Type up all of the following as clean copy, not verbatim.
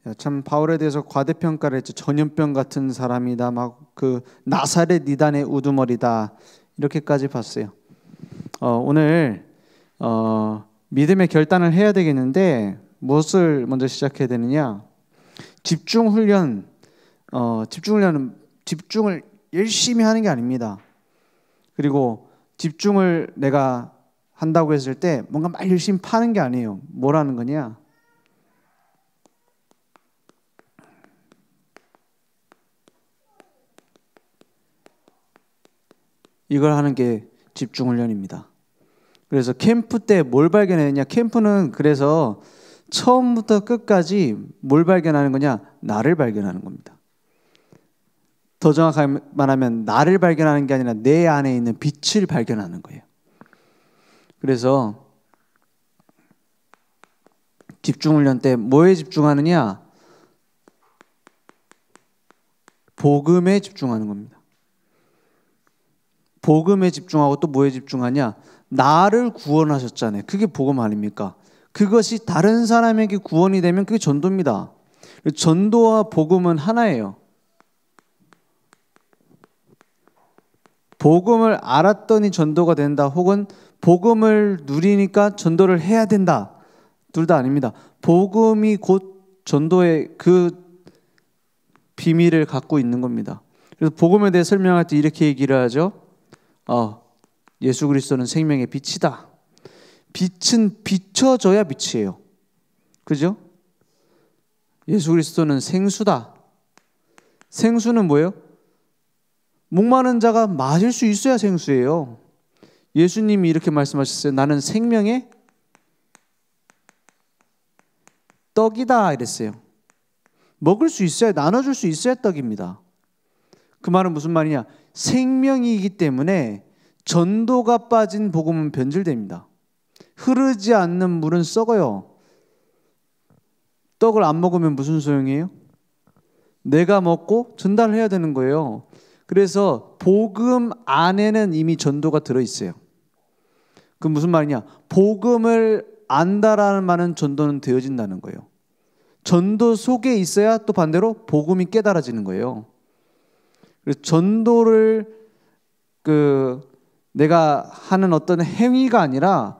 야, 참 바울에 대해서 과대평가를 했죠. 전염병 같은 사람이다. 막 그 나사렛 이단의 우두머리다. 이렇게까지 봤어요. 오늘 믿음의 결단을 해야 되겠는데 무엇을 먼저 시작해야 되느냐? 집중 훈련. 집중 훈련은 집중을 열심히 하는 게 아닙니다. 그리고 집중을 내가 한다고 했을 때 뭔가 막 열심히 파는 게 아니에요. 뭐라는 거냐? 이걸 하는 게 집중 훈련입니다. 그래서 캠프 때 뭘 발견했냐? 캠프는 그래서 처음부터 끝까지 뭘 발견하는 거냐? 나를 발견하는 겁니다. 더 정확하게 말하면 나를 발견하는 게 아니라 내 안에 있는 빛을 발견하는 거예요. 그래서 집중 훈련 때 뭐에 집중하느냐? 복음에 집중하는 겁니다. 복음에 집중하고 또 뭐에 집중하냐? 나를 구원하셨잖아요. 그게 복음 아닙니까? 그것이 다른 사람에게 구원이 되면 그게 전도입니다. 전도와 복음은 하나예요. 복음을 알았더니 전도가 된다. 혹은 복음을 누리니까 전도를 해야 된다. 둘 다 아닙니다. 복음이 곧 전도의 그 비밀을 갖고 있는 겁니다. 그래서 복음에 대해 설명할 때 이렇게 얘기를 하죠. 예수 그리스도는 생명의 빛이다. 빛은 비춰져야 빛이에요. 그죠? 예수 그리스도는 생수다. 생수는 뭐예요? 목마른 자가 마실 수 있어야 생수예요. 예수님이 이렇게 말씀하셨어요. 나는 생명의 떡이다 이랬어요. 먹을 수 있어야, 나눠줄 수 있어야 떡입니다. 그 말은 무슨 말이냐? 생명이기 때문에 전도가 빠진 복음은 변질됩니다. 흐르지 않는 물은 썩어요. 떡을 안 먹으면 무슨 소용이에요? 내가 먹고 전달해야 되는 거예요. 그래서 복음 안에는 이미 전도가 들어있어요. 그럼 무슨 말이냐? 복음을 안다라는 말은 전도는 되어진다는 거예요. 전도 속에 있어야 또 반대로 복음이 깨달아지는 거예요. 그래서 전도를 내가 하는 어떤 행위가 아니라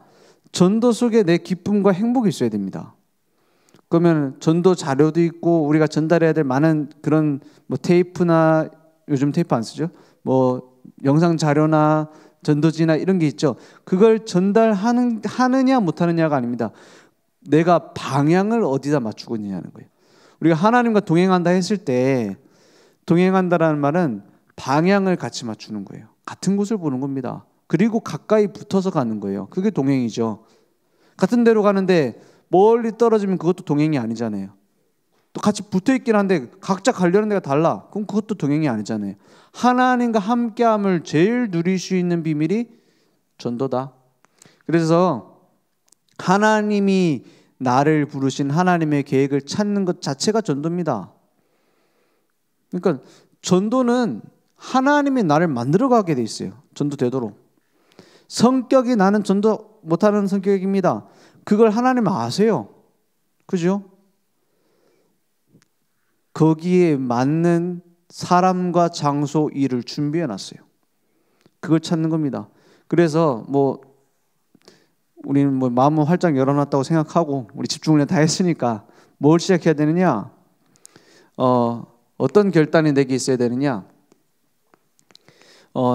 전도 속에 내 기쁨과 행복이 있어야 됩니다. 그러면 전도 자료도 있고 우리가 전달해야 될 많은 그런 뭐 테이프나, 요즘 테이프 안 쓰죠? 뭐 영상 자료나 전도지나 이런 게 있죠. 그걸 전달하느냐 못하느냐가 아닙니다. 내가 방향을 어디다 맞추고 있느냐는 거예요. 우리가 하나님과 동행한다 했을 때, 동행한다라는 말은 방향을 같이 맞추는 거예요. 같은 곳을 보는 겁니다. 그리고 가까이 붙어서 가는 거예요. 그게 동행이죠. 같은 데로 가는데 멀리 떨어지면 그것도 동행이 아니잖아요. 또 같이 붙어있긴 한데 각자 가려는 데가 달라. 그럼 그것도 동행이 아니잖아요. 하나님과 함께함을 제일 누릴 수 있는 비밀이 전도다. 그래서 하나님이 나를 부르신 하나님의 계획을 찾는 것 자체가 전도입니다. 그러니까 전도는 하나님이 나를 만들어가게 돼 있어요. 전도 되도록. 성격이 나는 전도 못하는 성격입니다. 그걸 하나님은 아세요. 그죠? 거기에 맞는 사람과 장소, 일을 준비해 놨어요. 그걸 찾는 겁니다. 그래서 우리는 마음을 활짝 열어놨다고 생각하고 우리 집중을 다 했으니까 뭘 시작해야 되느냐? 어떤 결단이 내게 있어야 되느냐?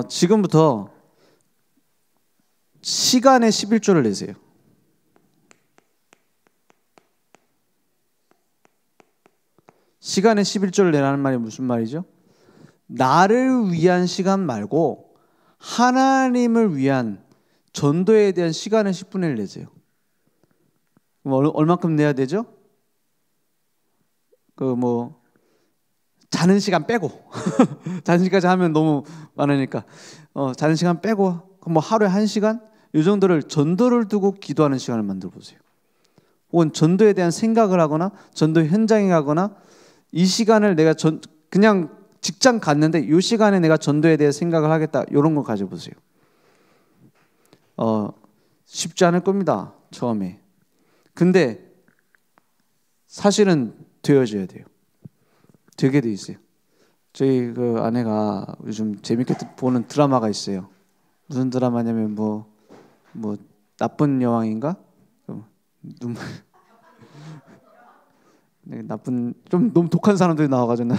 지금부터 시간의 11조를 내세요. 시간의 11조를 내라는 말이 무슨 말이죠? 나를 위한 시간 말고 하나님을 위한 전도에 대한 시간을 10분의 1 내세요. 그럼 얼마큼 내야 되죠? 자는 시간 빼고 자는 시간까지 하면 너무 많으니까 자는 시간 빼고 하루에 1시간? 이 정도를 전도를 두고 기도하는 시간을 만들어 보세요. 혹은 전도에 대한 생각을 하거나 전도 현장에 가거나 이 시간을 내가 그냥 직장 갔는데 이 시간에 내가 전도에 대해 생각을 하겠다. 이런 걸 가져보세요. 쉽지 않을 겁니다. 처음에. 근데 사실은 되어져야 돼요. 되게 돼 있어요. 저희 그 아내가 요즘 재밌게 보는 드라마가 있어요. 무슨 드라마냐면 뭐 나쁜 여왕인가? 눈물 나쁜 좀 너무 독한 사람들이 나와가지고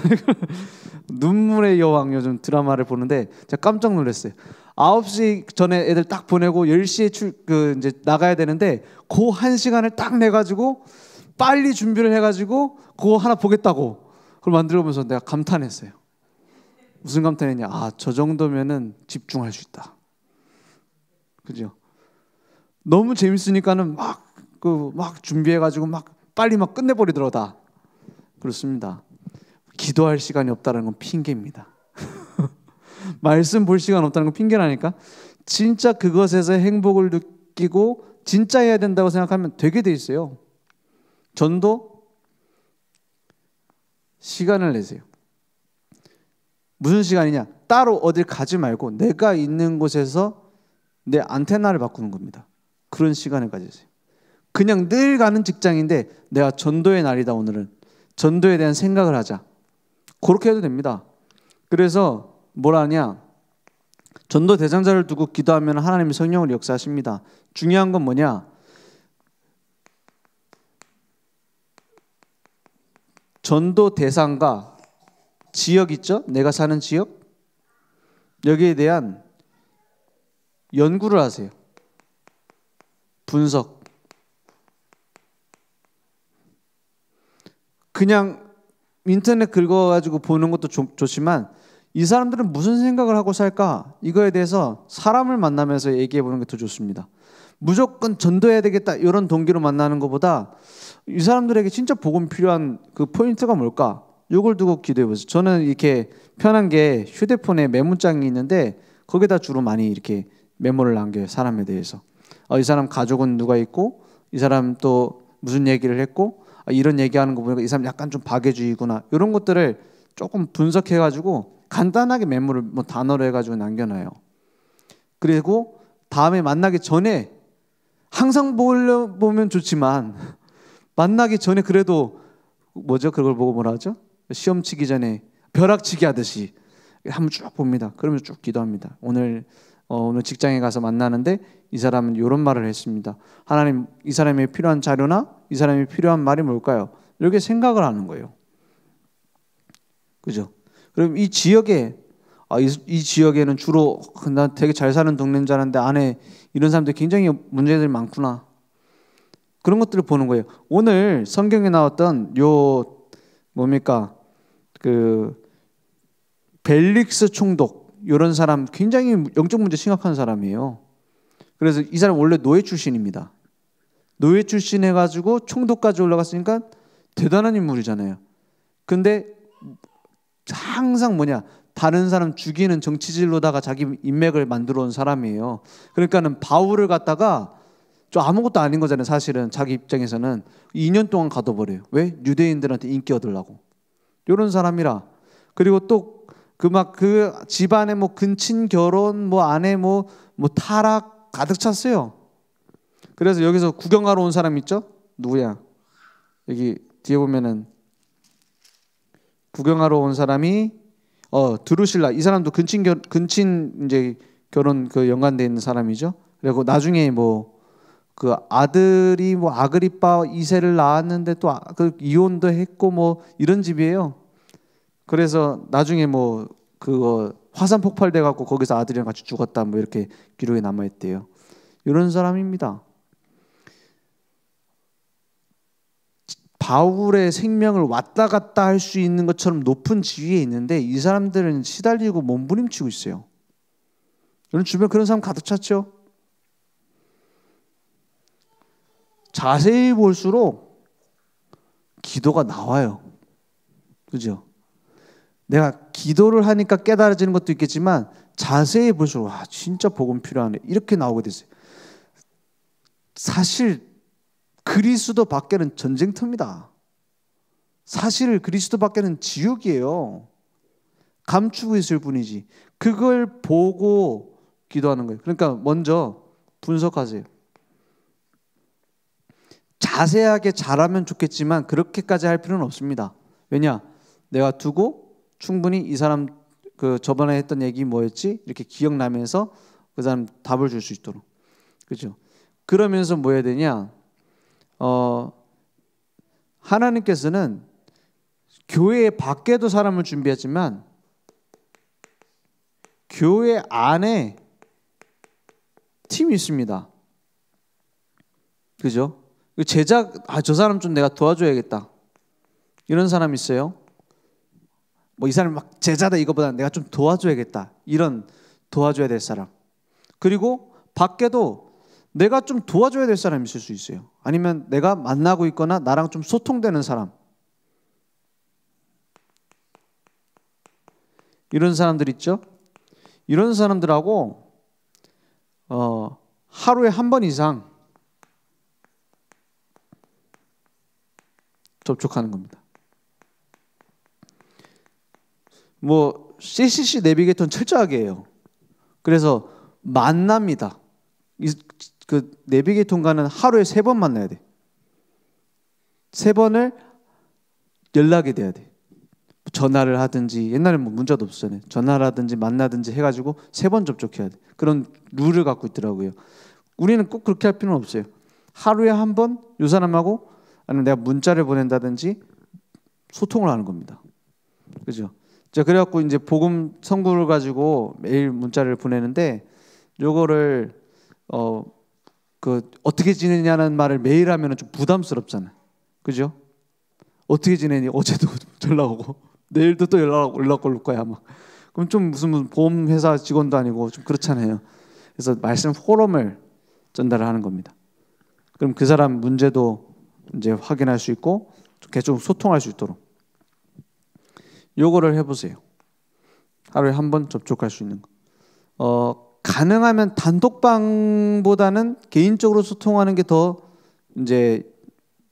눈물의 여왕 요즘 드라마를 보는데 제가 깜짝 놀랐어요. 9시 전에 애들 딱 보내고 10시에 이제 나가야 되는데 그 1시간을 딱 내가지고 빨리 준비를 해가지고 그거 하나 보겠다고 그걸 만들어보면서 내가 감탄했어요. 무슨 감탄했냐? 아, 저 정도면은 집중할 수 있다. 그죠? 너무 재밌으니까는 막 준비해가지고 막 빨리 막 끝내버리더라고 다. 그렇습니다. 기도할 시간이 없다는 건 핑계입니다. 말씀 볼 시간 없다는 건 핑계라니까. 진짜 그것에서 행복을 느끼고 진짜 해야 된다고 생각하면 되게 돼 있어요. 전도 시간을 내세요. 무슨 시간이냐? 따로 어딜 가지 말고 내가 있는 곳에서 내 안테나를 바꾸는 겁니다. 그런 시간을 가지세요. 그냥 늘 가는 직장인데 내가 전도의 날이다 오늘은. 전도에 대한 생각을 하자. 그렇게 해도 됩니다. 그래서 뭐라 하냐? 전도 대상자를 두고 기도하면 하나님이 성령을 역사하십니다. 중요한 건 뭐냐? 전도 대상과 지역 있죠? 내가 사는 지역? 여기에 대한 연구를 하세요. 분석. 그냥 인터넷 긁어가지고 보는 것도 좋지만 이 사람들은 무슨 생각을 하고 살까? 이거에 대해서 사람을 만나면서 얘기해 보는 게 더 좋습니다. 무조건 전도해야 되겠다 이런 동기로 만나는 것보다 이 사람들에게 진짜 복음 필요한 그 포인트가 뭘까? 이걸 두고 기도해 보세요. 저는 이렇게 편한 게 휴대폰에 메모장이 있는데 거기다 주로 많이 이렇게 메모를 남겨요. 사람에 대해서. 이 사람 가족은 누가 있고 이 사람 또 무슨 얘기를 했고 이런 얘기하는 거 보니까 이 사람 약간 좀 박애주의구나. 이런 것들을 조금 분석해가지고 간단하게 메모를 단어로 해가지고 남겨놔요. 그리고 다음에 만나기 전에 항상 보면 좋지만 만나기 전에 그래도 뭐죠? 그걸 보고 뭐라 하죠? 시험 치기 전에 벼락치기 하듯이 한번 쭉 봅니다. 그러면서 쭉 기도합니다. 오늘 직장에 가서 만나는데 이 사람은 이런 말을 했습니다. 하나님, 이 사람이 필요한 자료나 이 사람이 필요한 말이 뭘까요? 이렇게 생각을 하는 거예요. 그죠? 그럼 이 지역에 이 지역에는 주로 나 되게 잘 사는 동네인 줄 알았는데 안에 이런 사람들 굉장히 문제들이 많구나. 그런 것들을 보는 거예요. 오늘 성경에 나왔던 뭡니까? 그 벨릭스 총독 이런 사람 굉장히 영적 문제 심각한 사람이에요. 그래서 이 사람 원래 노예 출신입니다. 노예 출신 해가지고 총독까지 올라갔으니까 대단한 인물이잖아요. 근데 항상 다른 사람 죽이는 정치질로다가 자기 인맥을 만들어 온 사람이에요. 그러니까는 바울을 갖다가 좀 아무것도 아닌 거잖아요. 사실은 자기 입장에서는 2년 동안 가둬버려요. 왜? 유대인들한테 인기 얻으려고. 이런 사람이라. 그리고 또 그 집안에 근친 결혼 아내 타락 가득 찼어요. 그래서 여기서 구경하러 온 사람 있죠? 누구야? 여기 뒤에 보면은 구경하러 온 사람이 드루실라. 이 사람도 근친 이제 결혼 연관돼 있는 사람이죠. 그리고 나중에 그 아들이 아그리파 2세를 낳았는데 또 이혼도 했고 이런 집이에요. 그래서 나중에 그거 화산 폭발돼 갖고 거기서 아들이랑 같이 죽었다 이렇게 기록에 남아 있대요. 이런 사람입니다. 바울의 생명을 왔다 갔다 할 수 있는 것처럼 높은 지위에 있는데 이 사람들은 시달리고 몸부림치고 있어요. 여러분 주변 그런 사람 가득 찼죠? 자세히 볼수록 기도가 나와요. 그죠? 내가 기도를 하니까 깨달아지는 것도 있겠지만 자세히 볼수록 진짜 복음 필요하네 이렇게 나오게 됐어요. 사실 그리스도 밖에는 전쟁터입니다. 사실 그리스도 밖에는 지옥이에요. 감추고 있을 뿐이지. 그걸 보고 기도하는 거예요. 그러니까 먼저 분석하세요. 자세하게 잘하면 좋겠지만 그렇게까지 할 필요는 없습니다. 왜냐? 내가 두고 충분히 이 사람 그 저번에 했던 얘기 뭐였지? 이렇게 기억나면서 그 사람 답을 줄 수 있도록. 그죠? 그러면서 뭐 해야 되냐? 하나님께서는 교회 밖에도 사람을 준비하지만 교회 안에 팀이 있습니다. 그죠? 제자, 저 사람 좀 내가 도와줘야겠다. 이런 사람 있어요. 뭐 이 사람이 막 제자다 이거보다는 내가 좀 도와줘야겠다. 이런 도와줘야 될 사람. 그리고 밖에도 내가 좀 도와줘야 될 사람이 있을 수 있어요. 아니면 내가 만나고 있거나 나랑 좀 소통되는 사람. 이런 사람들 있죠? 이런 사람들하고 하루에 한 번 이상 접촉하는 겁니다. 뭐 CCC 내비게이터는 철저하게 해요. 그래서 만납니다. 그 내비게이터가는 하루에 3번 만나야 돼. 3번을 연락이 돼야 돼. 전화를 하든지, 옛날에는 뭐 문자도 없었잖아요. 전화를 하든지 만나든지 해가지고 3번 접촉해야 돼. 그런 룰을 갖고 있더라고요. 우리는 꼭 그렇게 할 필요는 없어요. 하루에 한 번 이 사람하고 아니면 내가 문자를 보낸다든지 소통을 하는 겁니다. 그죠? 자, 그래갖고 이제 복음 선구를 가지고 매일 문자를 보내는데 요거를 어떻게 지내냐는 말을 매일 하면은 좀 부담스럽잖아요. 그죠? 어떻게 지내니? 어제도 연락 오고 내일도 또 연락 올 거야 아마. 그럼 좀 무슨 보험회사 직원도 아니고 좀 그렇잖아요. 그래서 말씀 포럼을 전달을 하는 겁니다. 그럼 그 사람 문제도 이제 확인할 수 있고 계속 소통할 수 있도록 요거를 해보세요. 하루에 한 번 접촉할 수 있는 거. 가능하면 단독방보다는 개인적으로 소통하는 게 더 이제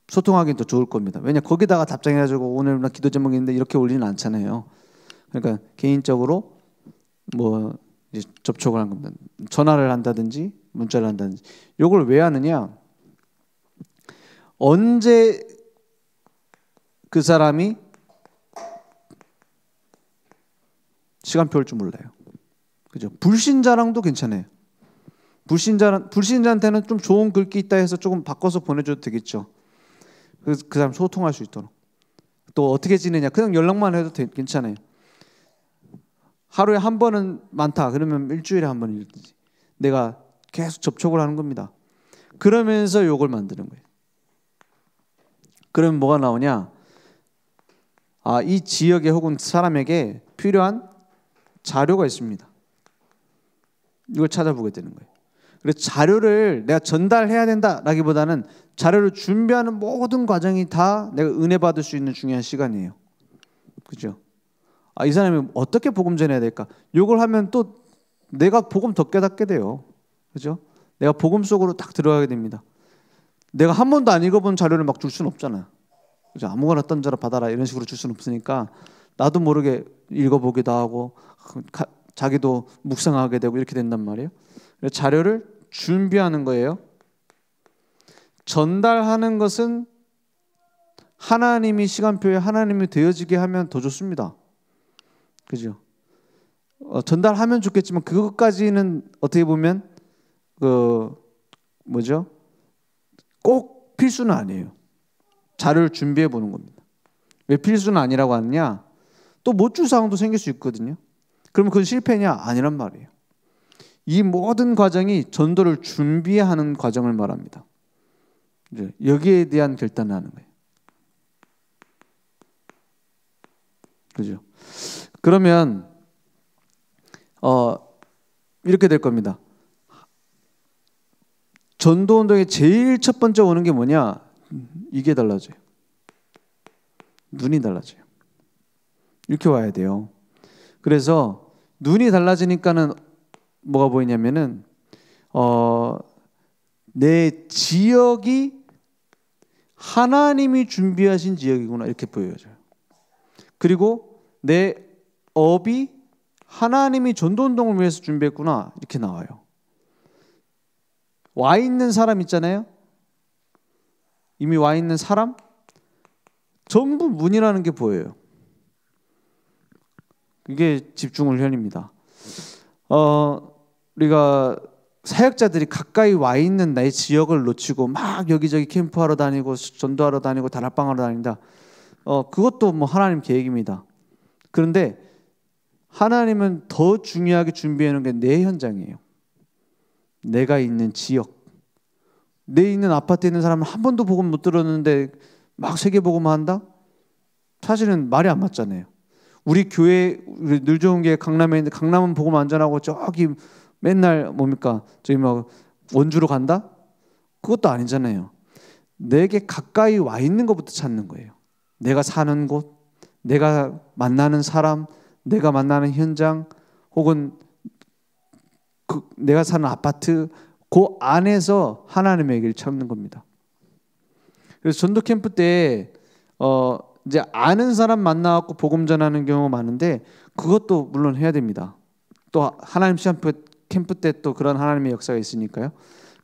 소통하기 더 좋을 겁니다. 왜냐 거기다가 답장해가지고 오늘 나 기도 제목이 있는데 이렇게 올리는 않잖아요. 그러니까 개인적으로 뭐 이제 접촉을 하는 겁니다. 전화를 한다든지 문자를 한다든지. 요걸 왜 하느냐? 언제 그 사람이 시간표 올 줄 몰라요. 그죠? 불신자랑도 괜찮아요. 불신자한테는 좀 좋은 글귀 있다 해서 조금 바꿔서 보내줘도 되겠죠. 그 사람 소통할 수 있도록. 또 어떻게 지내냐? 그냥 연락만 해도 괜찮아요. 하루에 한 번은 많다. 그러면 일주일에 한 번이든지. 내가 계속 접촉을 하는 겁니다. 그러면서 요걸 만드는 거예요. 그러면 뭐가 나오냐? 이 지역에 혹은 사람에게 필요한 자료가 있습니다. 이걸 찾아보게 되는 거예요. 그래서 자료를 내가 전달해야 된다라기보다는 자료를 준비하는 모든 과정이 다 내가 은혜 받을 수 있는 중요한 시간이에요. 그죠? 이 사람이 어떻게 복음 전해야 될까? 이걸 하면 또 내가 복음 더 깨닫게 돼요. 그죠? 내가 복음 속으로 딱 들어가게 됩니다. 내가 한 번도 안 읽어본 자료를 막 줄 수는 없잖아요. 그죠? 아무거나 던져라 받아라 이런 식으로 줄 수는 없으니까 나도 모르게 읽어보기도 하고 자기도 묵상하게 되고 이렇게 된단 말이에요. 자료를 준비하는 거예요. 전달하는 것은 하나님이 시간표에 하나님이 되어지게 하면 더 좋습니다. 그죠? 전달하면 좋겠지만 그것까지는 어떻게 보면 꼭 필수는 아니에요. 자료를 준비해 보는 겁니다. 왜 필수는 아니라고 하느냐? 또 못 줄 상황도 생길 수 있거든요. 그러면 그건 실패냐? 아니란 말이에요. 이 모든 과정이 전도를 준비하는 과정을 말합니다. 여기에 대한 결단을 하는 거예요. 그죠? 그러면 이렇게 될 겁니다. 전도 운동의 제일 첫 번째 오는 게 뭐냐? 이게 달라져요. 눈이 달라져요. 이렇게 와야 돼요. 그래서 눈이 달라지니까는 뭐가 보이냐면은 내 지역이 하나님이 준비하신 지역이구나 이렇게 보여져요. 그리고 내 업이 하나님이 전도운동을 위해서 준비했구나 이렇게 나와요. 와 있는 사람 있잖아요. 이미 와 있는 사람 전부 문이라는 게 보여요. 이게 집중훈련입니다. 우리가 사역자들이 가까이 와 있는 나의 지역을 놓치고 막 여기저기 캠프하러 다니고 전도하러 다니고 다락방하러 다닌다. 그것도 뭐 하나님 계획입니다. 그런데 하나님은 더 중요하게 준비해 놓은 게 내 현장이에요. 내가 있는 지역. 내 있는 아파트에 있는 사람은 한 번도 복음 못 들었는데 막 세계복음만 한다? 사실은 말이 안 맞잖아요. 우리 교회 늘 좋은 게 강남에 있는데 강남은 복음 안 전하고 저기 맨날 뭡니까? 저기 막 원주로 간다? 그것도 아니잖아요. 내게 가까이 와 있는 것부터 찾는 거예요. 내가 사는 곳, 내가 만나는 사람, 내가 만나는 현장, 혹은 내가 사는 아파트, 그 안에서 하나님의 길을 찾는 겁니다. 그래서 전도 캠프 때 이제 아는 사람 만나갖고 복음 전하는 경우가 많은데 그것도 물론 해야 됩니다. 또 하나님 캠프 때 또 그런 하나님의 역사가 있으니까요.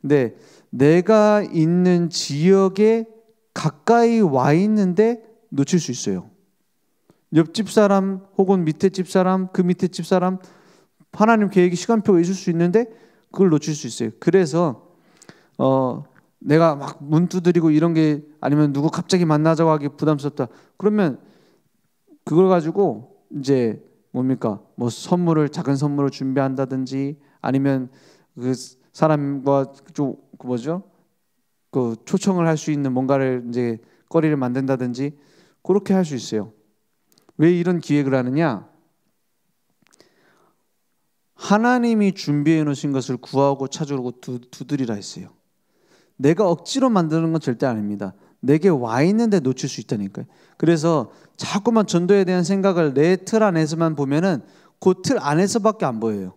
근데 내가 있는 지역에 가까이 와 있는데 놓칠 수 있어요. 옆집 사람 혹은 밑에 집 사람, 그 밑에 집 사람, 하나님 계획이 시간표가 있을 수 있는데 그걸 놓칠 수 있어요. 그래서 내가 막 문 두드리고 이런 게 아니면 누구 갑자기 만나자고 하기 부담스럽다. 그러면 그걸 가지고 이제 뭡니까? 뭐 작은 선물을 준비한다든지 아니면 그 사람과 좀 뭐죠? 그 초청을 할 수 있는 뭔가를 이제 거리를 만든다든지 그렇게 할 수 있어요. 왜 이런 기획을 하느냐? 하나님이 준비해 놓으신 것을 구하고 찾으려고 두드리라 했어요. 내가 억지로 만드는 건 절대 아닙니다. 내게 와 있는데 놓칠 수 있다니까요. 그래서 자꾸만 전도에 대한 생각을 내 틀 안에서만 보면은 그 틀 안에서밖에 안 보여요.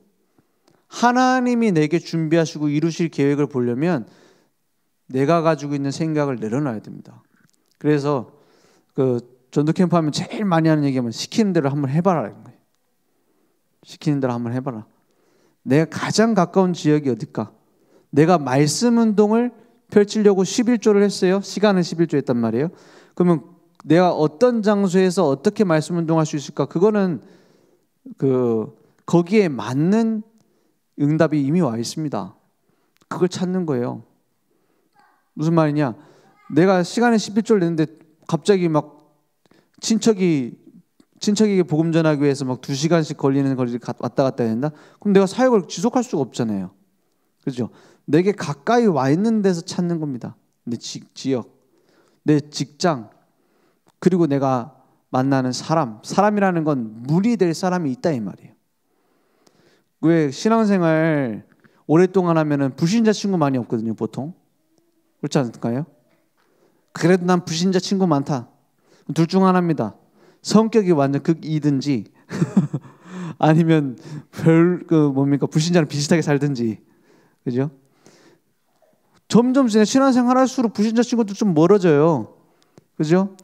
하나님이 내게 준비하시고 이루실 계획을 보려면 내가 가지고 있는 생각을 내려놔야 됩니다. 그래서 그 전도 캠프 하면 제일 많이 하는 얘기하면 시키는 대로 한번 해봐라는 거예요. 시키는 대로 한번 해봐라. 내가 가장 가까운 지역이 어딜까? 내가 말씀 운동을 펼치려고 11조를 했어요. 시간은 11조 했단 말이에요. 그러면 내가 어떤 장소에서 어떻게 말씀 운동할 수 있을까? 그거는 거기에 맞는 응답이 이미 와 있습니다. 그걸 찾는 거예요. 무슨 말이냐? 내가 시간에 11조를 냈는데 갑자기 막 친척에게 복음 전하기 위해서 막 2시간씩 걸리는 거리를 왔다 갔다 해야 된다? 그럼 내가 사역을 지속할 수가 없잖아요. 그렇죠? 내게 가까이 와 있는 데서 찾는 겁니다. 내 지역, 내 직장, 그리고 내가 만나는 사람이라는 건 문이 될 사람이 있다 이 말이에요. 왜 신앙생활 오랫동안 하면은 불신자 친구 많이 없거든요, 보통. 그렇지 않을까요? 그래도 난 불신자 친구 많다. 둘 중 하나입니다. 성격이 완전 극이든지 아니면 불신자랑 비슷하게 살든지. 그죠? 점점 신앙생활 할수록 불신자 친구도 좀 멀어져요. 그죠?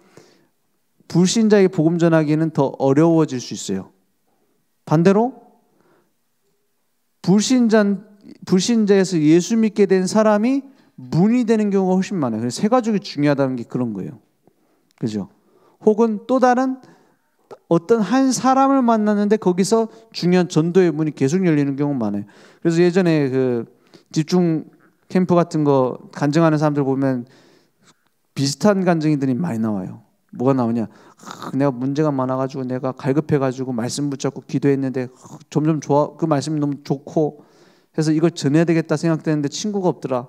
불신자에게 복음 전하기는 더 어려워질 수 있어요. 반대로 불신자에서 예수 믿게 된 사람이 문이 되는 경우가 훨씬 많아요. 그래서 세 가족이 중요하다는 게 그런 거예요. 그죠? 혹은 또 다른 어떤 한 사람을 만났는데 거기서 중요한 전도의 문이 계속 열리는 경우가 많아요. 그래서 예전에 그 집중 캠프 같은 거 간증하는 사람들 보면 비슷한 간증이들이 많이 나와요. 뭐가 나오냐? 내가 문제가 많아가지고 내가 갈급해가지고 말씀 붙잡고 기도했는데 점점 그 말씀이 너무 좋고 해서 이걸 전해야 되겠다 생각되는데 친구가 없더라.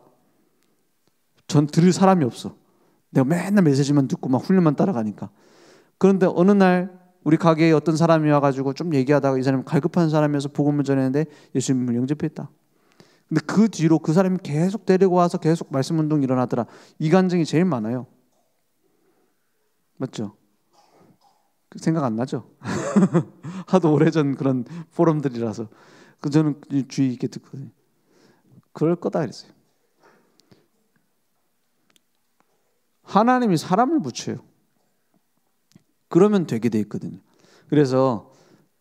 전 들을 사람이 없어. 내가 맨날 메시지만 듣고 막 훈련만 따라가니까. 그런데 어느 날 우리 가게에 어떤 사람이 와가지고 좀 얘기하다가 이 사람이 갈급한 사람이어서 복음을 전했는데 예수님을 영접했다. 근데 그 뒤로 그 사람이 계속 데리고 와서 계속 말씀 운동이 일어나더라. 이 간증이 제일 많아요. 맞죠? 생각 안 나죠? 하도 오래전 그런 포럼들이라서. 저는 주의 있게 듣거든요. 그럴 거다 그랬어요. 하나님이 사람을 붙여요. 그러면 되게 돼 있거든요. 그래서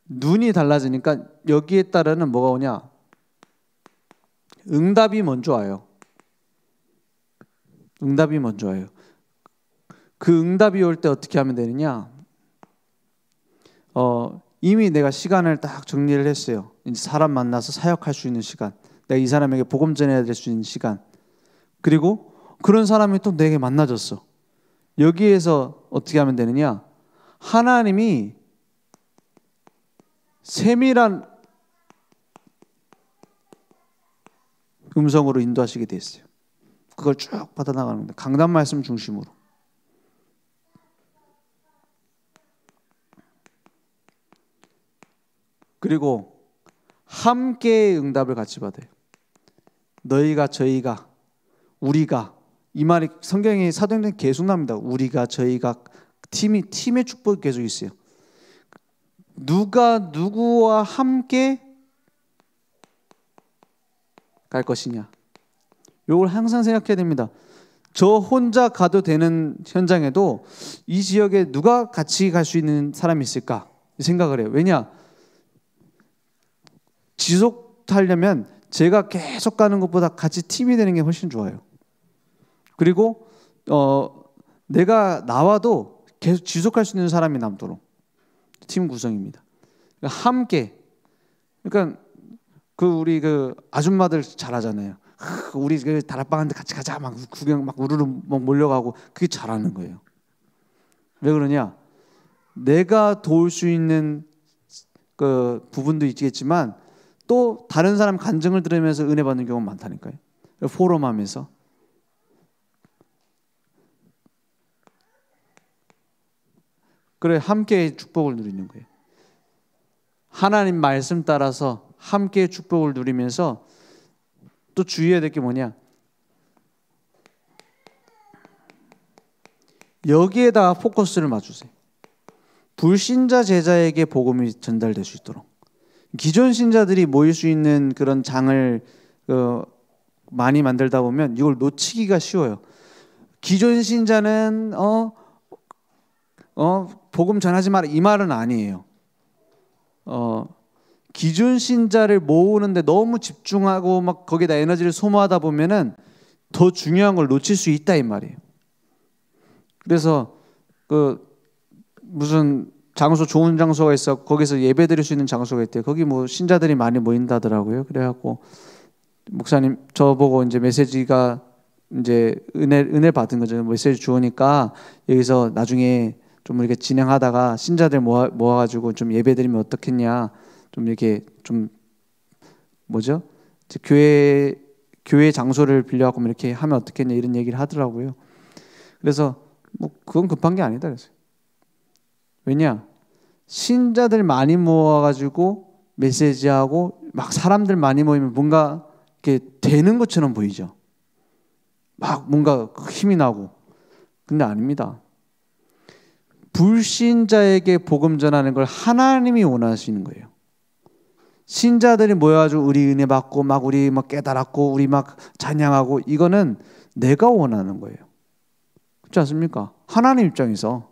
눈이 달라지니까 여기에 따르는 뭐가 오냐? 응답이 먼저 와요. 응답이 먼저 와요. 그 응답이 올 때 어떻게 하면 되느냐? 이미 내가 시간을 딱 정리를 했어요. 이제 사람 만나서 사역할 수 있는 시간, 내가 이 사람에게 복음 전해야 될 수 있는 시간, 그리고 그런 사람이 또 내게 만나졌어. 여기에서 어떻게 하면 되느냐? 하나님이 세밀한 음성으로 인도하시게 돼 있어요. 그걸 쭉 받아나가는 겁니다. 강단 말씀 중심으로. 그리고 함께 응답을 같이 받아요. 너희가, 저희가, 우리가. 이 말이 성경에 사도행전에 계속 납니다. 우리가, 저희가, 팀의 축복이 계속 있어요. 누가 누구와 함께 갈 것이냐. 이걸 항상 생각해야 됩니다. 저 혼자 가도 되는 현장에도 이 지역에 누가 같이 갈 수 있는 사람이 있을까 생각을 해요. 왜냐? 지속하려면 제가 계속 가는 것보다 같이 팀이 되는 게 훨씬 좋아요. 그리고 내가 나와도 계속 지속할 수 있는 사람이 남도록 팀 구성입니다. 그러니까 함께. 그러니까 우리 아줌마들 잘하잖아요. 우리 다락방한테 같이 가자 막 구경 막 우르르 막 몰려가고 그게 잘하는 거예요. 왜 그러냐? 내가 도울 수 있는 그 부분도 있겠지만 또 다른 사람 간증을 들으면서 은혜 받는 경우가 많다니까요. 포럼하면서. 그래, 함께 축복을 누리는 거예요. 하나님 말씀 따라서 함께 축복을 누리면서 또 주의해야 될 게 뭐냐? 여기에다가 포커스를 맞추세요. 불신자 제자에게 복음이 전달될 수 있도록. 기존 신자들이 모일 수 있는 그런 장을 많이 만들다 보면 이걸 놓치기가 쉬워요. 기존 신자는 복음 전하지 마라 이 말은 아니에요. 기존 신자를 모으는데 너무 집중하고 막 거기다 에너지를 소모하다 보면은 더 중요한 걸 놓칠 수 있다 이 말이에요. 그래서 무슨 장소 좋은 장소가 있어 거기서 예배 드릴 수 있는 장소가 있대요. 거기 뭐 신자들이 많이 모인다더라고요. 그래갖고 목사님 저보고 이제 메시지가 이제 은혜 받은 거죠. 메시지 주으니까 여기서 나중에 좀 이렇게 진행하다가 신자들 모아가지고 좀 예배 드리면 어떻겠냐. 좀 이렇게 좀 뭐죠? 교회 장소를 빌려갖고 이렇게 하면 어떻겠냐 이런 얘기를 하더라고요. 그래서 뭐 그건 급한 게 아니다 그랬어요. 왜냐? 신자들 많이 모아가지고 메시지하고 막 사람들 많이 모이면 뭔가 이렇게 되는 것처럼 보이죠. 막 뭔가 힘이 나고. 근데 아닙니다. 불신자에게 복음 전하는 걸 하나님이 원하시는 거예요. 신자들이 모여가지고 우리 은혜 받고 막 우리 막 깨달았고 우리 막 찬양하고 이거는 내가 원하는 거예요. 그렇지 않습니까? 하나님 입장에서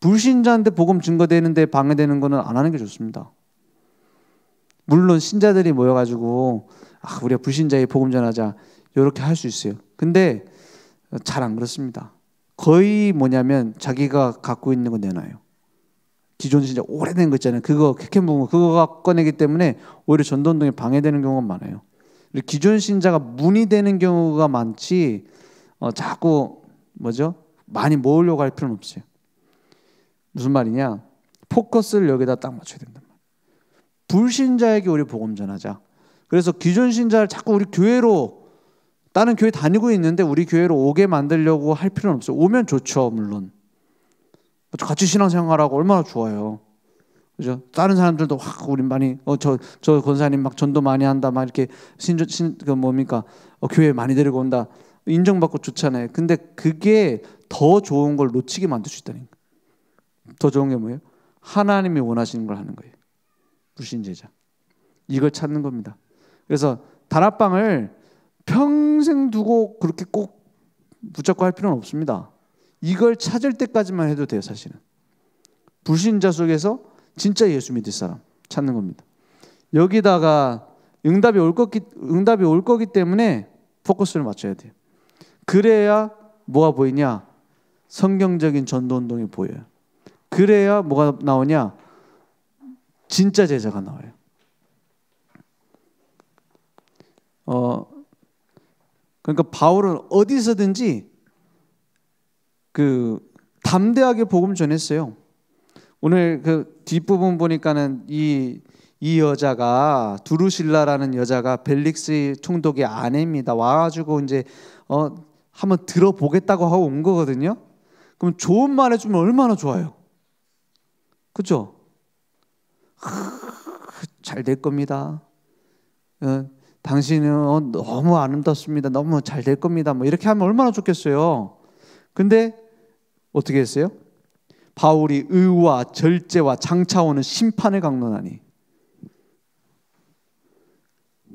불신자한테 복음 증거되는데 방해되는 거는 안 하는 게 좋습니다. 물론 신자들이 모여가지고 우리가 불신자에게 복음 전하자 이렇게 할 수 있어요. 근데 잘 안 그렇습니다. 거의 뭐냐면 자기가 갖고 있는 거 내놔요. 기존 신자 오래된 거 있잖아요. 그거 캐캔 그거 꺼내기 때문에 오히려 전도운동에 방해되는 경우가 많아요. 기존 신자가 문이 되는 경우가 많지 자꾸 많이 모으려고 할 필요는 없어요. 무슨 말이냐? 포커스를 여기다 딱 맞춰야 된단 말이에요. 불신자에게 우리 복음 전하자. 그래서 기존 신자를 자꾸 우리 교회로 다른 교회 다니고 있는데 우리 교회로 오게 만들려고 할 필요는 없어요. 오면 좋죠, 물론. 같이 신앙생활하고 얼마나 좋아요. 그죠? 다른 사람들도 우리 많이 저 권사님 막 전도 많이 한다, 막 이렇게 교회 많이 데리고 온다. 인정받고 좋잖아요. 근데 그게 더 좋은 걸 놓치게 만들 수 있다는 거예요. 더 좋은 게 뭐예요? 하나님이 원하시는 걸 하는 거예요. 불신제자. 이걸 찾는 겁니다. 그래서 다락방을 평생 두고 그렇게 꼭 붙잡고 할 필요는 없습니다. 이걸 찾을 때까지만 해도 돼요. 사실은. 불신자 속에서 진짜 예수 믿을 사람 찾는 겁니다. 여기다가 응답이 올 거기 때문에 포커스를 맞춰야 돼요. 그래야 뭐가 보이냐? 성경적인 전도 운동이 보여요. 그래야 뭐가 나오냐? 진짜 제자가 나와요. 그러니까 바울은 어디서든지 담대하게 복음 전했어요. 오늘 뒷부분 보니까는 이 여자가 두루실라라는 여자가 벨릭스의 총독의 아내입니다. 와가지고 이제 한번 들어보겠다고 하고 온 거거든요. 그럼 좋은 말 해주면 얼마나 좋아요. 그죠? 잘 될 겁니다. 당신은 너무 아름답습니다. 너무 잘 될 겁니다. 뭐 이렇게 하면 얼마나 좋겠어요. 근데 어떻게 했어요? 바울이 의와 절제와 장차 오는 심판을 강론하니.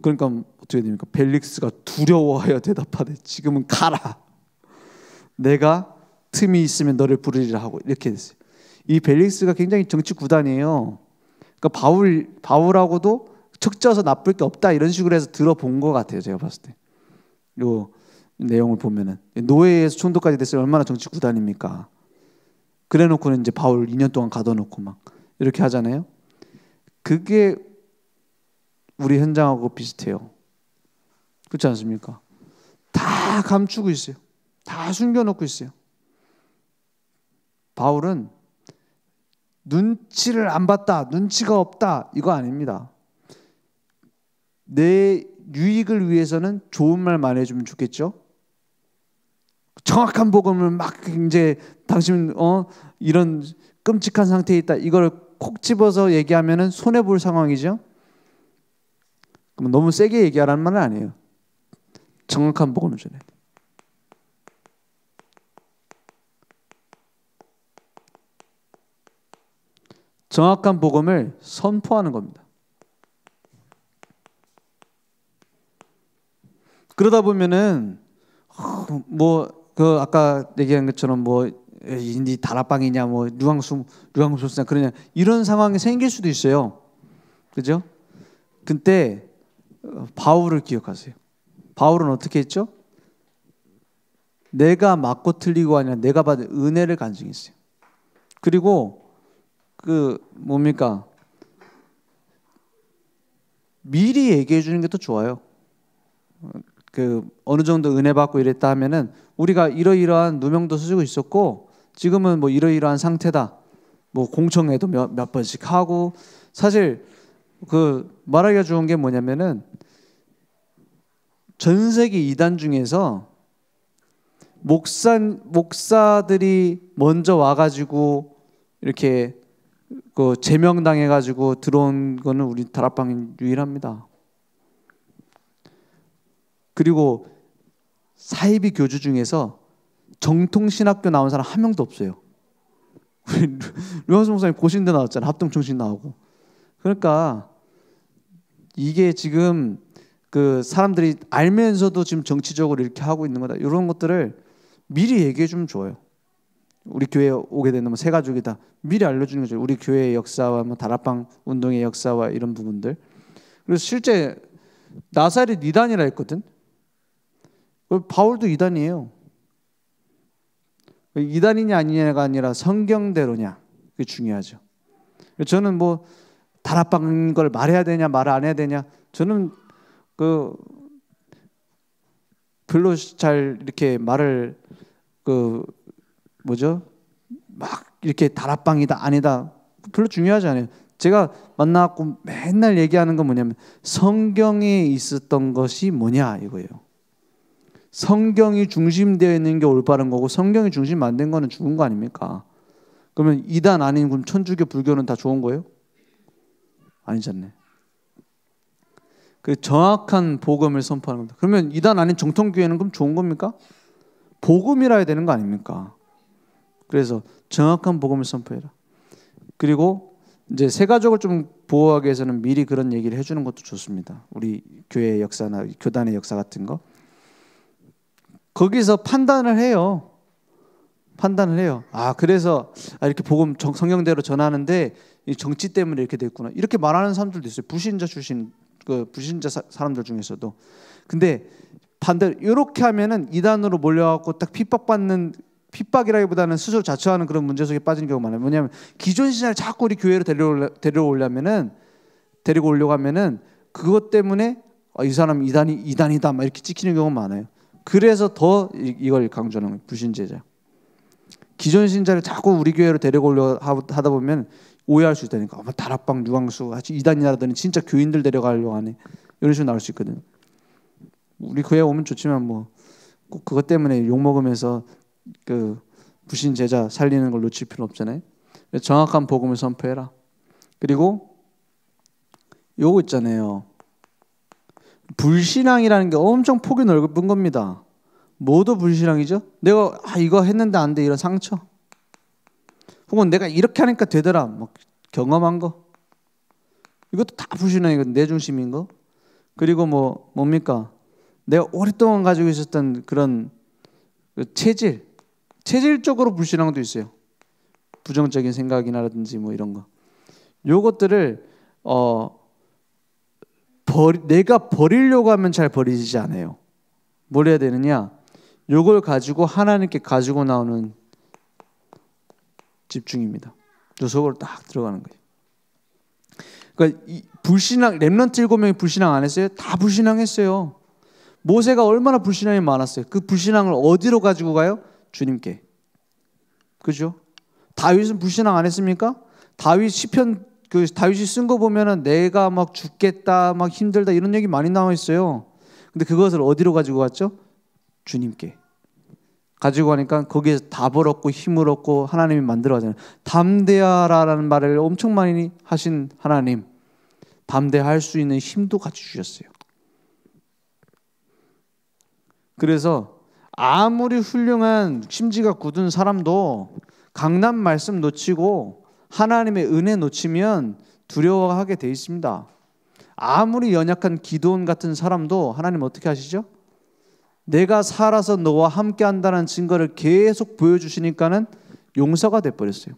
그러니까 어떻게 됩니까? 벨릭스가 두려워하여 대답하되 지금은 가라. 내가 틈이 있으면 너를 부르리라 하고 이렇게 됐어요. 이 벨릭스가 굉장히 정치 구단이에요. 그러니까 바울하고도 척져서 나쁠 게 없다 이런 식으로 해서 들어본 것 같아요. 제가 봤을 때. 요 내용을 보면은 노예에서 총독까지 됐으면 얼마나 정치 구단입니까? 그래놓고는 이제 바울 2년 동안 가둬놓고 막 이렇게 하잖아요. 그게 우리 현장하고 비슷해요. 그렇지 않습니까? 다 감추고 있어요. 다 숨겨놓고 있어요. 바울은 눈치를 안 봤다, 눈치가 없다 이거 아닙니다. 내 유익을 위해서는 좋은 말 말해주면 좋겠죠. 정확한 복음을 막 이제 당신 이런 끔찍한 상태에 있다 이걸 콕 집어서 얘기하면은 손해 볼 상황이죠. 그럼 너무 세게 얘기하라는 말은 아니에요. 정확한 복음을 전해. 정확한 복음을 선포하는 겁니다. 그러다 보면은 아까 얘기한 것처럼 이 다락방이냐 류황소스냐 그러냐 이런 상황이 생길 수도 있어요. 그죠? 근데 바울을 기억하세요. 바울은 어떻게 했죠? 내가 맞고 틀리고 아니라 내가 받은 은혜를 간증했어요. 그리고 미리 얘기해 주는 게 더 좋아요. 어느 정도 은혜 받고 이랬다 하면은 우리가 이러이러한 누명도 쓰고 있었고 지금은 이러이러한 상태다. 공청회도 몇 번씩 하고 사실 말하기가 좋은 게 뭐냐면은 전 세계 이단 중에서 목사들이 먼저 와가지고 이렇게 제명당해가지고 들어온 거는 우리 다락방이 유일합니다. 그리고 사이비 교주 중에서 정통신학교 나온 사람 한 명도 없어요. 우리 류한수 목사님 고신대 나왔잖아요. 합동통신 나오고. 그러니까 이게 지금 사람들이 알면서도 지금 정치적으로 이렇게 하고 있는 거다. 이런 것들을 미리 얘기해 주면 좋아요. 우리 교회에 오게 되는 새 가족이다. 미리 알려주는 거죠. 우리 교회의 역사와 다락방 운동의 역사와 이런 부분들. 그래서 실제 나사렛 이단이라 했거든. 바울도 이단이에요. 이단이냐 아니냐가 아니라 성경대로냐 그게 중요하죠. 저는 다락방 걸 말해야 되냐 말 안 해야 되냐 저는 별로 잘 이렇게 말을 막 이렇게 다락방이다 아니다 별로 중요하지 않아요. 제가 만나갖고 맨날 얘기하는 건 뭐냐면 성경에 있었던 것이 뭐냐 이거예요. 성경이 중심되어 있는 게 올바른 거고 성경이 중심 안 된 거는 죽은 거 아닙니까? 그러면 이단 아닌 그럼 천주교 불교는 다 좋은 거예요? 아니잖아요. 그 정확한 복음을 선포하는 겁니다. 그러면 이단 아닌 정통교회는 그럼 좋은 겁니까? 복음이라 해야 되는 거 아닙니까? 그래서 정확한 복음을 선포해라. 그리고 이제 새 가족을 좀 보호하기 위해서는 미리 그런 얘기를 해주는 것도 좋습니다. 우리 교회의 역사나 교단의 역사 같은 거. 거기서 판단을 해요. 그래서 이렇게 복음 성경대로 전하는데 이 정치 때문에 이렇게 됐구나. 이렇게 말하는 사람들도 있어요. 불신자 출신 불신자 사람들 중에서도. 근데 반대로 이렇게 하면은 이단으로 몰려갖고 딱 핍박받는 핍박이라기보다는 스스로 자처하는 그런 문제 속에 빠지는 경우가 많아요. 뭐냐면 기존 신앙을 자꾸 우리 교회로 데리고 오려고 하면은 그것 때문에 이 사람 이단이다 막 이렇게 찍히는 경우가 많아요. 그래서 더 이걸 강조하는 거예요. 불신제자. 기존 신자를 자꾸 우리 교회로 데려오려 하다 보면 오해할 수 있다니까. 다락방 유광수 아주 이단이라더니 진짜 교인들 데려가려고 하네. 이런 식으로 나올 수 있거든. 우리 교회 오면 좋지만 뭐 꼭 그것 때문에 욕 먹으면서 그 불신제자 살리는 걸 놓칠 필요 없잖아요. 정확한 복음을 선포해라. 그리고 요거 있잖아요. 불신앙이라는 게 엄청 폭이 넓은 겁니다. 뭐도 불신앙이죠? 내가 이거 했는데 안 돼 이런 상처, 혹은 내가 이렇게 하니까 되더라 뭐 경험한 거, 이것도 다 불신앙이거든. 내 중심인 거. 그리고 뭡니까? 내가 오랫동안 가지고 있었던 그런 체질적으로 불신앙도 있어요. 부정적인 생각이라든지 뭐 이런 거. 요것들을 내가 버리려고 하면 잘 버리지 않아요. 뭘 해야 되느냐? 요걸 가지고 하나님께 가지고 나오는 집중입니다. 요 속으로 딱 들어가는 거예요. 그러니까 이 불신앙, 렘넌트 7명이 불신앙 안 했어요? 다 불신앙했어요. 모세가 얼마나 불신앙이 많았어요. 그 불신앙을 어디로 가지고 가요? 주님께. 그죠? 다윗은 불신앙 안 했습니까? 다윗 시편 다윗이 쓴 거 보면은 내가 막 죽겠다, 막 힘들다 이런 얘기 많이 나와 있어요. 근데 그것을 어디로 가지고 갔죠? 주님께. 가지고 가니까 거기에서 답을 얻고 힘을 얻고 하나님이 만들어 가잖아요. 담대하라라는 말을 엄청 많이 하신 하나님, 담대할 수 있는 힘도 같이 주셨어요. 그래서 아무리 훌륭한 심지가 굳은 사람도 강단 말씀 놓치고 하나님의 은혜 놓치면 두려워하게 돼 있습니다. 아무리 연약한 기도원 같은 사람도 하나님 어떻게 하시죠? 내가 살아서 너와 함께 한다는 증거를 계속 보여주시니까는 용서가 돼버렸어요.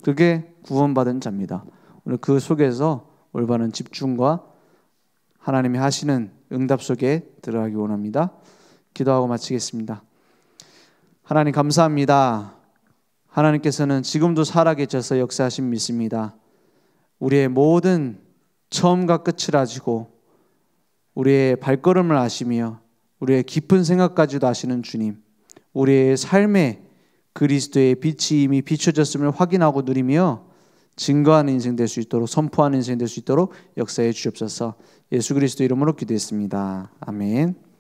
그게 구원받은 자입니다. 오늘 그 속에서 올바른 집중과 하나님이 하시는 응답 속에 들어가기 원합니다. 기도하고 마치겠습니다. 하나님 감사합니다. 하나님께서는 지금도 살아계셔서 역사하신 믿습니다. 우리의 모든 처음과 끝을 아시고 우리의 발걸음을 아시며 우리의 깊은 생각까지도 아시는 주님, 우리의 삶에 그리스도의 빛이 이미 비춰졌음을 확인하고 누리며 증거하는 인생 될 수 있도록, 선포하는 인생 될 수 있도록 역사해 주옵소서. 예수 그리스도 이름으로 기도했습니다. 아멘.